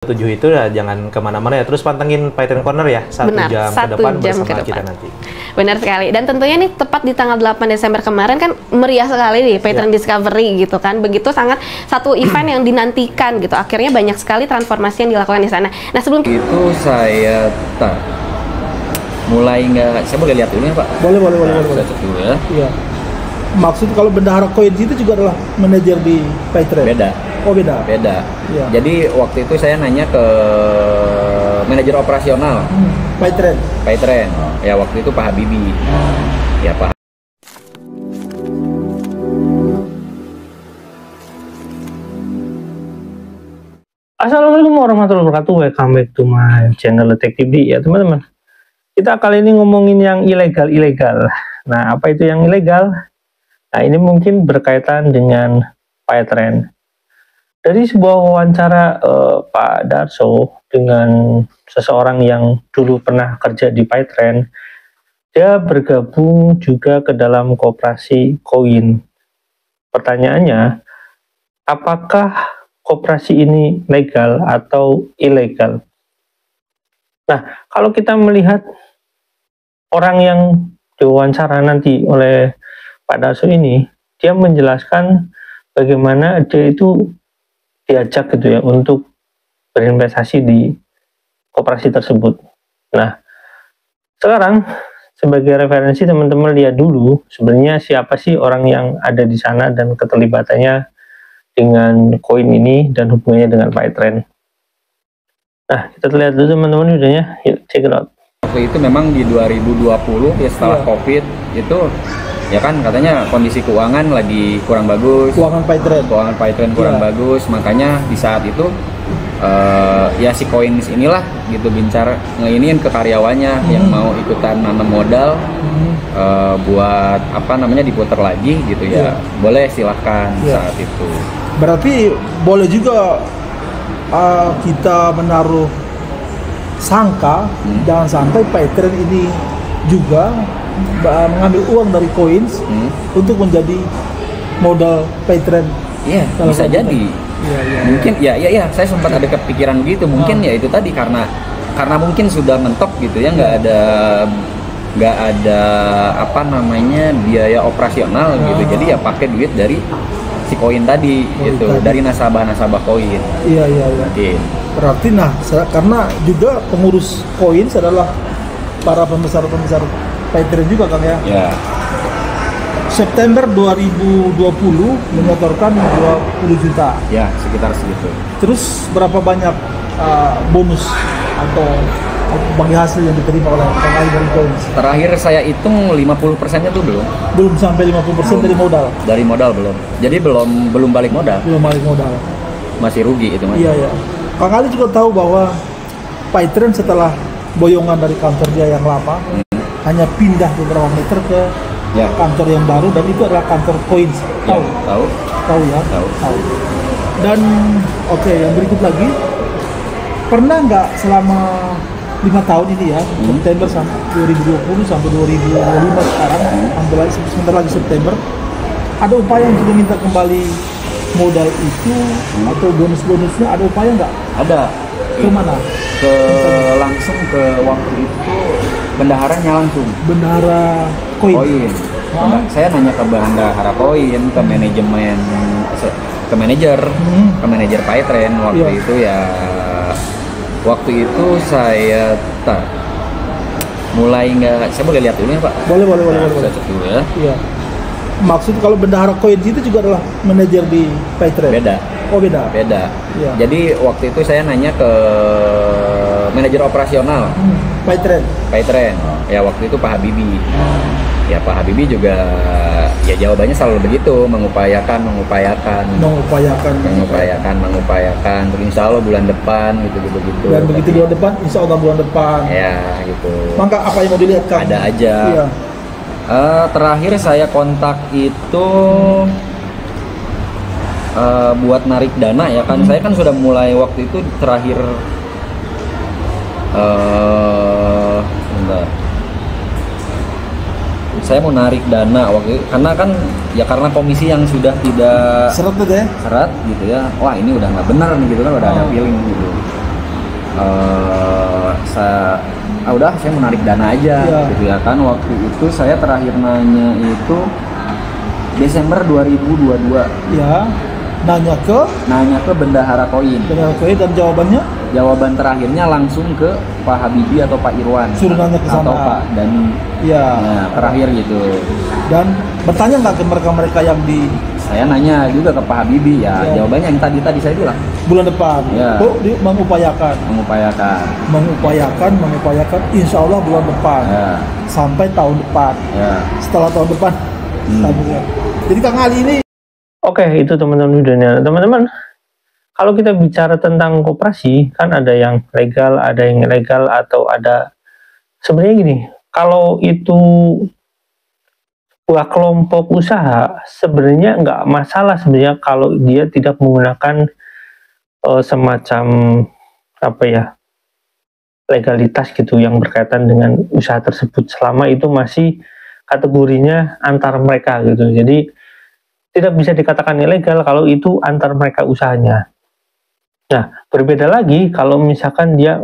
7 itu ya jangan kemana-mana ya, terus pantengin Python Corner ya, 1 jam ke depan bersama kita nanti. Benar sekali, dan tentunya nih tepat di tanggal 8 Desember kemarin kan meriah sekali nih Python Discovery gitu kan, begitu sangat satu event yang dinantikan gitu, akhirnya banyak sekali transformasi yang dilakukan di sana. Nah sebelum itu saya mulai nggak, saya boleh lihat dulu ya Pak? Boleh. Saya cek dulu ya. Iya. Maksud kalau bendahara koin itu juga adalah manajer di Python? Beda. Oh beda? Beda. Ya. Jadi waktu itu saya nanya ke manajer operasional Python. Ya waktu itu Pak Habibie. Ya Pak. Assalamualaikum warahmatullahi wabarakatuh. Welcome back to my channel Detektif D ya teman-teman. Kita kali ini ngomongin yang ilegal. Nah, apa itu yang ilegal? Nah, ini mungkin berkaitan dengan Python. Dari sebuah wawancara Pak Darso dengan seseorang yang dulu pernah kerja di Python, dia bergabung juga ke dalam koperasi koin. Pertanyaannya, apakah koperasi ini legal atau ilegal? Nah, kalau kita melihat orang yang diwawancara nanti oleh Pak Darso ini, dia menjelaskan bagaimana dia itu diajak gitu ya untuk berinvestasi di koperasi tersebut. Nah, sekarang sebagai referensi teman-teman lihat dulu sebenarnya siapa sih orang yang ada di sana dan keterlibatannya dengan koin ini dan hubungannya dengan Python. Nah, kita lihat dulu teman-teman videonya, yuk check it out. Waktu itu memang di 2020 ya setelah COVID itu ya kan katanya kondisi keuangan lagi kurang bagus. Keuangan Python kurang bagus, makanya di saat itu ya si Coins inilah gitu bincar ngeiniin ke karyawannya yang mau ikutan nanam modal buat apa namanya diputar lagi gitu ya. Boleh silahkan saat itu. Berarti boleh juga kita menaruh sangka jangan sampai Python ini juga mengambil uang dari coins untuk menjadi modal Python. Iya, bisa jadi. Mungkin ya saya sempat ada kepikiran begitu. Mungkin ya itu tadi karena mungkin sudah mentok gitu ya, nggak ada apa namanya biaya operasional gitu. Jadi ya pakai duit dari si koin tadi gitu, dari nasabah koin. Iya. Berarti karena juga pengurus koin adalah para pembesar Python juga kan ya? Ya. September 2020 menyetorkan 20 juta. Ya, sekitar segitu. Terus berapa banyak bonus atau bagi hasil yang diterima oleh pemain dari Coins? Terakhir saya hitung 50%-nya tuh belum. Belum sampai 50% dari modal. Dari modal belum. Jadi belum balik modal. Belum balik modal. Masih rugi itu Mas. Iya. Kang Ali juga tahu bahwa Python setelah boyongan dari kantor dia yang lama hanya pindah beberapa meter ke kantor yang baru, dan itu adalah kantor Coins. Tahu? Tahu ya? Tahu. Dan yang berikut lagi, pernah nggak selama 5 tahun ini ya, September sampai 2020 sampai 2025 sekarang, sebentar lagi September, ada upaya untuk meminta kembali modal itu atau bonus-bonusnya, ada upaya nggak? Ada. Ke mana? Langsung ke waktu itu bendaharanya langsung. Bendahara koin. Saya nanya ke bendahara koin, ke manajemen, ke manajer Python waktu itu ya. Waktu itu saya mulai nggak, saya boleh lihat dulu ya Pak? Boleh. Saya cek dulu ya. Iya. Maksud kalau bendahara koin itu juga adalah manajer di Python? Beda. Oh beda. Ya. Jadi waktu itu saya nanya ke manajer operasional Python. Ya waktu itu Pak Habibie. Ya Pak Habibie juga ya jawabannya selalu begitu, mengupayakan. Terus insya Allah bulan depan gitu. Dan begitu bulan depan, insya Allah bulan depan. Ya gitu. Maka apa yang mau dilihat Kang? Ada aja. Iya. Terakhir saya kontak itu buat narik dana ya kan. Saya kan sudah mulai waktu itu terakhir saya mau narik dana waktu itu, karena komisi yang sudah tidak seret gitu ya. Wah ini udah nggak benar nih gitu kan, udah ada feeling gitu. udah saya menarik dana aja gitu ya kan. Waktu itu saya terakhir nanya itu Desember 2022. Ya. Nanya ke Bendahara Koin. Dan jawabannya? Jawaban terakhirnya langsung ke Pak Habibie atau Pak Irwan. Suruh nanya ke sana. Atau Pak Dani. Ya. Nah, terakhir gitu. Dan bertanya nggak ke mereka-mereka yang di... Saya nanya juga ke Pak Habibie ya. Jawabannya yang tadi saya bilang. Bulan depan. Ya. Dia mengupayakan. Insya Allah bulan depan. Ya. Sampai tahun depan. Ya. Setelah tahun depan. Jadi Kang Ali ini. Oke, itu teman-teman videonya. Teman-teman, kalau kita bicara tentang koperasi, kan ada yang legal, ada yang ilegal, atau ada sebenarnya gini, kalau itu buah kelompok usaha, sebenarnya nggak masalah sebenarnya kalau dia tidak menggunakan semacam apa ya, legalitas gitu yang berkaitan dengan usaha tersebut, selama itu masih kategorinya antar mereka gitu. Jadi tidak bisa dikatakan ilegal kalau itu antar mereka usahanya. Nah, berbeda lagi kalau misalkan dia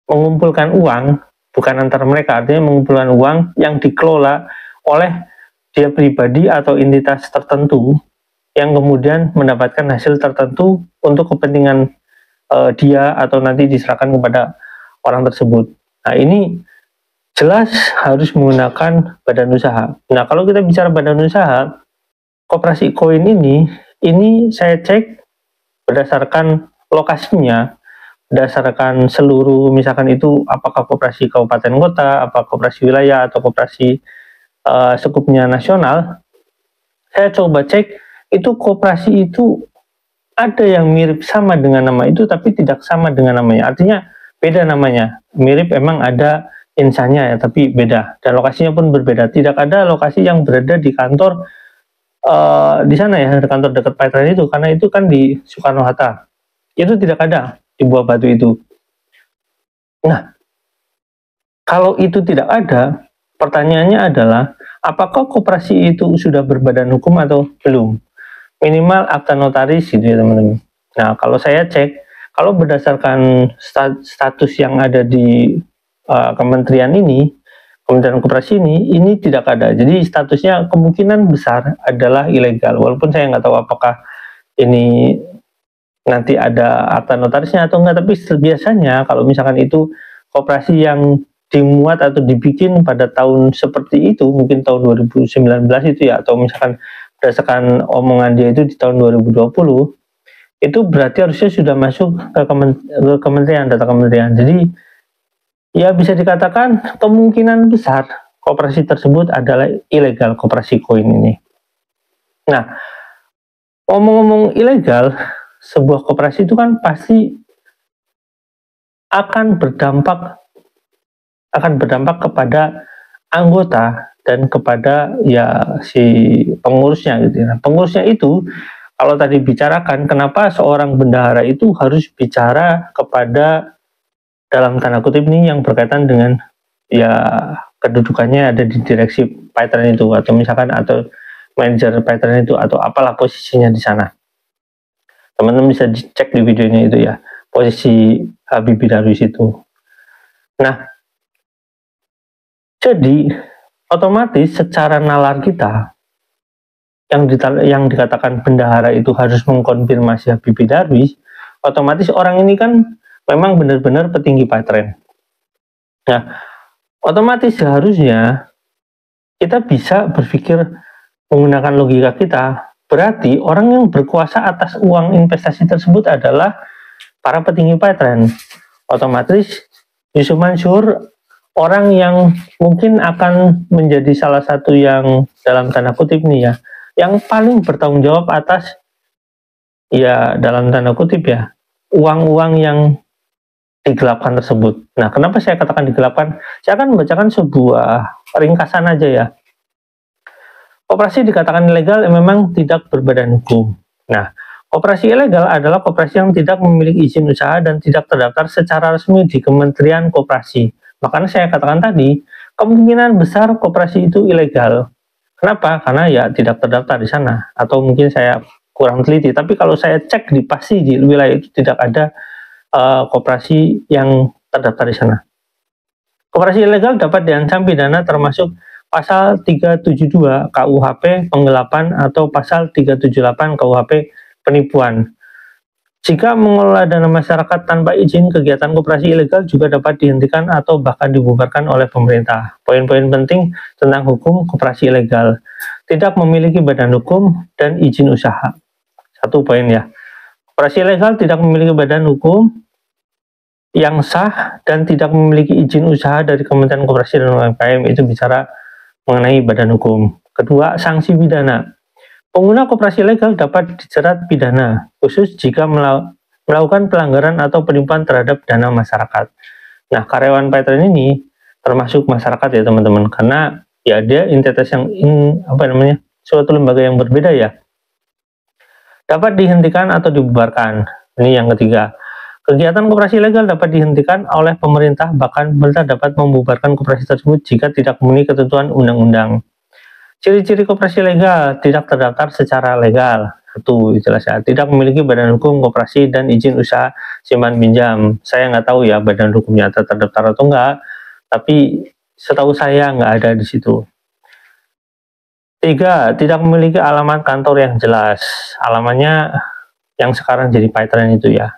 mengumpulkan uang, bukan antar mereka, artinya mengumpulkan uang yang dikelola oleh dia pribadi atau entitas tertentu, yang kemudian mendapatkan hasil tertentu untuk kepentingan dia atau nanti diserahkan kepada orang tersebut. Nah, ini jelas harus menggunakan badan usaha. Nah, kalau kita bicara badan usaha, Koperasi Koin ini saya cek berdasarkan lokasinya, berdasarkan seluruh, misalkan itu apakah koperasi kabupaten kota, apa koperasi wilayah, atau koperasi sekupnya nasional. Saya coba cek, itu koperasi itu ada yang mirip sama dengan nama itu, tapi tidak sama dengan namanya. Artinya beda namanya, mirip emang ada insannya ya, tapi beda. Dan lokasinya pun berbeda. Tidak ada lokasi yang berada di kantor di sana ya, kantor dekat Paytren itu, karena itu kan di Soekarno-Hatta. Itu tidak ada di Buah Batu itu. Nah, kalau itu tidak ada, pertanyaannya adalah apakah koperasi itu sudah berbadan hukum atau belum? Minimal akta notaris gitu ya teman-teman. Nah, kalau saya cek, kalau berdasarkan status yang ada di kementerian ini, Kementerian Koperasi ini tidak ada. Jadi statusnya kemungkinan besar adalah ilegal. Walaupun saya nggak tahu apakah ini nanti ada akta notarisnya atau enggak, tapi biasanya kalau misalkan itu koperasi yang dimuat atau dibikin pada tahun seperti itu, mungkin tahun 2019 itu ya, atau misalkan berdasarkan omongan dia itu di tahun 2020, itu berarti harusnya sudah masuk ke kementerian, data kementerian. Jadi ya bisa dikatakan kemungkinan besar koperasi tersebut adalah ilegal, koperasi koin ini. Nah, ngomong-ngomong ilegal, sebuah koperasi itu kan pasti akan berdampak kepada anggota dan kepada ya si pengurusnya gitu ya. Pengurusnya itu kalau tadi bicarakan kenapa seorang bendahara itu harus bicara kepada, dalam tanda kutip ini, yang berkaitan dengan ya kedudukannya ada di direksi Paytren itu, atau misalkan atau manajer Paytren itu, atau apalah posisinya di sana. Teman-teman bisa cek di videonya itu ya, posisi Habibie Darwis itu. Nah, jadi otomatis secara nalar kita yang dikatakan bendahara itu harus mengkonfirmasi Habibie Darwis, otomatis orang ini kan memang benar-benar petinggi Paytren. Nah, otomatis seharusnya kita bisa berpikir menggunakan logika kita. Berarti orang yang berkuasa atas uang investasi tersebut adalah para petinggi Paytren. Otomatis Yusuf Mansur, orang yang mungkin akan menjadi salah satu yang dalam tanda kutip nih ya, yang paling bertanggung jawab atas ya dalam tanda kutip ya uang-uang yang digelapkan tersebut. Nah, kenapa saya katakan digelapkan? Saya akan membacakan sebuah ringkasan aja ya. Koperasi dikatakan ilegal memang tidak berbadan hukum. Nah, koperasi ilegal adalah koperasi yang tidak memiliki izin usaha dan tidak terdaftar secara resmi di Kementerian Koperasi. Makanya saya katakan tadi, kemungkinan besar koperasi itu ilegal. Kenapa? Karena ya tidak terdaftar di sana. Atau mungkin saya kurang teliti. Tapi kalau saya cek pasti di wilayah itu tidak ada koperasi yang terdaftar di sana. Koperasi ilegal dapat diancam pidana termasuk pasal 372 KUHP penggelapan atau pasal 378 KUHP penipuan. Jika mengelola dana masyarakat tanpa izin, kegiatan koperasi ilegal juga dapat dihentikan atau bahkan dibubarkan oleh pemerintah. Poin-poin penting tentang hukum koperasi ilegal: tidak memiliki badan hukum dan izin usaha. Satu poin ya. Koperasi ilegal tidak memiliki badan hukum yang sah dan tidak memiliki izin usaha dari Kementerian Koperasi dan UMKM. Itu bicara mengenai badan hukum. Kedua, sanksi pidana. Pengguna koperasi ilegal dapat dijerat pidana, khusus jika melakukan pelanggaran atau penipuan terhadap dana masyarakat. Nah, karyawan Paytren ini termasuk masyarakat ya teman-teman, karena ya dia entitas yang suatu lembaga yang berbeda ya. Dapat dihentikan atau dibubarkan. Ini yang ketiga. Kegiatan koperasi ilegal dapat dihentikan oleh pemerintah, bahkan pemerintah dapat membubarkan koperasi tersebut jika tidak memenuhi ketentuan undang-undang. Ciri-ciri koperasi legal: tidak terdaftar secara legal. Satu, jelas ya, tidak memiliki badan hukum koperasi dan izin usaha simpan pinjam. Saya nggak tahu ya badan hukumnya terdaftar atau enggak, tapi setahu saya nggak ada di situ. Tiga, tidak memiliki alamat kantor yang jelas. Alamannya yang sekarang jadi Paytren itu ya.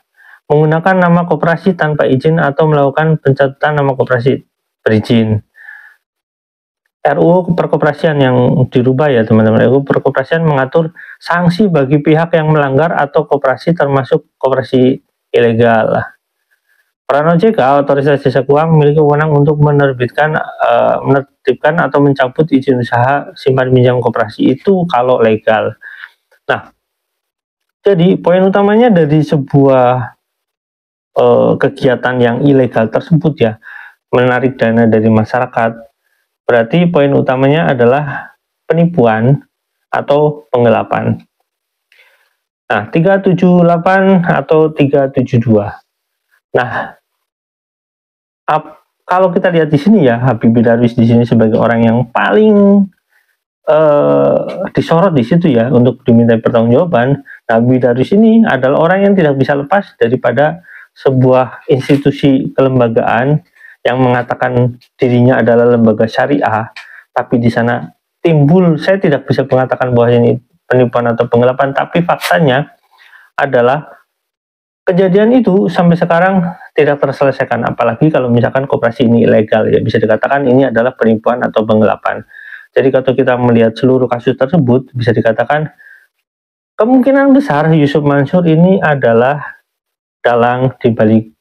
Menggunakan nama koperasi tanpa izin atau melakukan pencatatan nama koperasi berizin. RUU Perkoperasian yang dirubah ya teman-teman. RUU Perkoperasian mengatur sanksi bagi pihak yang melanggar atau koperasi termasuk koperasi ilegal. Peran OJK, Otoritas Jasa Keuangan, memiliki wewenang untuk menerbitkan, menertibkan atau mencabut izin usaha simpan pinjam koperasi itu kalau legal. Nah, jadi poin utamanya dari sebuah kegiatan yang ilegal tersebut ya, menarik dana dari masyarakat, berarti poin utamanya adalah penipuan atau penggelapan. Nah, 378 atau 372. Nah, kalau kita lihat di sini ya, Habibie Darwis di sini sebagai orang yang paling disorot di situ ya untuk diminta pertanggungjawaban. Habibie Darwis ini adalah orang yang tidak bisa lepas daripada sebuah institusi kelembagaan yang mengatakan dirinya adalah lembaga syariah, tapi di sana timbul, saya tidak bisa mengatakan bahwa ini penipuan atau penggelapan, tapi faktanya adalah kejadian itu sampai sekarang tidak terselesaikan, apalagi kalau misalkan koperasi ini ilegal ya, bisa dikatakan ini adalah penipuan atau penggelapan. Jadi kalau kita melihat seluruh kasus tersebut, bisa dikatakan kemungkinan besar Yusuf Mansur ini adalah dalang dibalik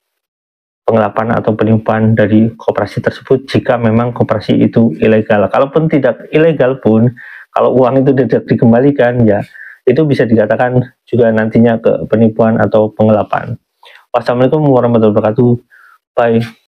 penggelapan atau penipuan dari koperasi tersebut jika memang koperasi itu ilegal. Kalaupun tidak ilegal pun, kalau uang itu tidak dikembalikan ya, itu bisa dikatakan juga nantinya ke penipuan atau penggelapan. Wassalamualaikum warahmatullahi wabarakatuh. Bye.